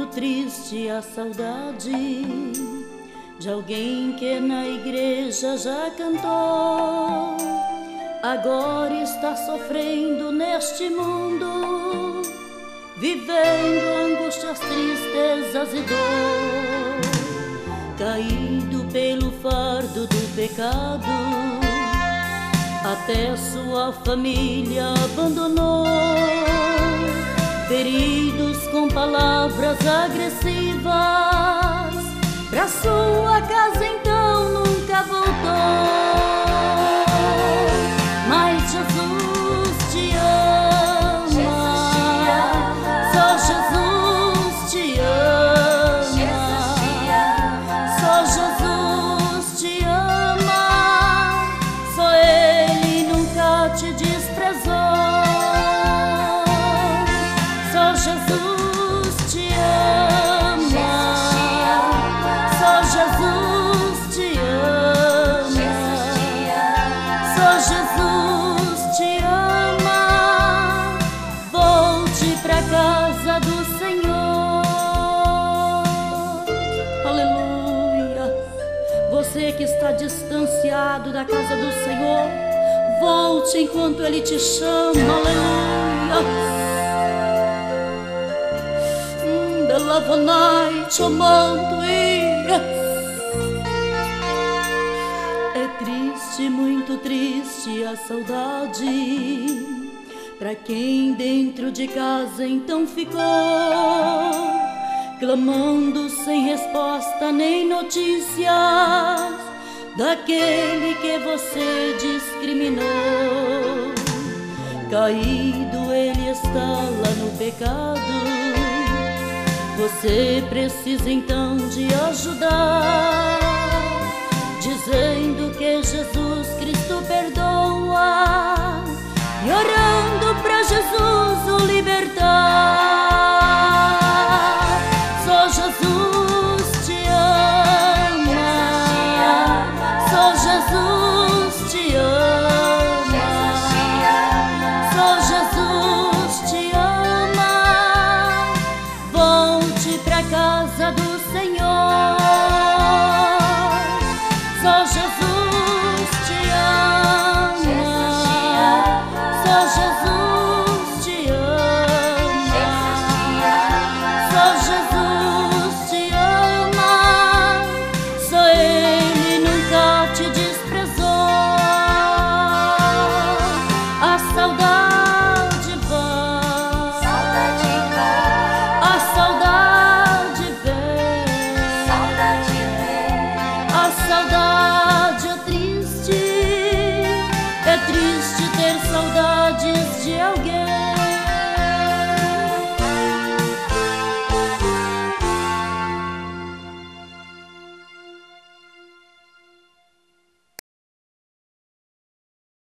muito triste a saudade de alguém que na igreja já cantou. Agora está sofrendo neste mundo, vivendo angústias, tristezas e dor, caído pelo fardo do pecado, até sua família abandonou. Feridos com palavras agressivas, pra sua casa então nunca voltou. Mas Jesus te ama, só Jesus te ama, só Jesus te ama, só Ele nunca te desprezou. Só Jesus te ama, só Jesus te ama, só Jesus te ama. Volte pra casa do Senhor. Aleluia. Você que está distanciado da casa do Senhor, volte enquanto Ele te chama. Aleluia. Lava night, amando. É triste, muito triste a saudade pra quem dentro de casa então ficou, clamando sem resposta nem notícias daquele que você discriminou. Caído ele está lá no pecado, você precisa então de ajudar, dizendo que Jesus Cristo perdoa.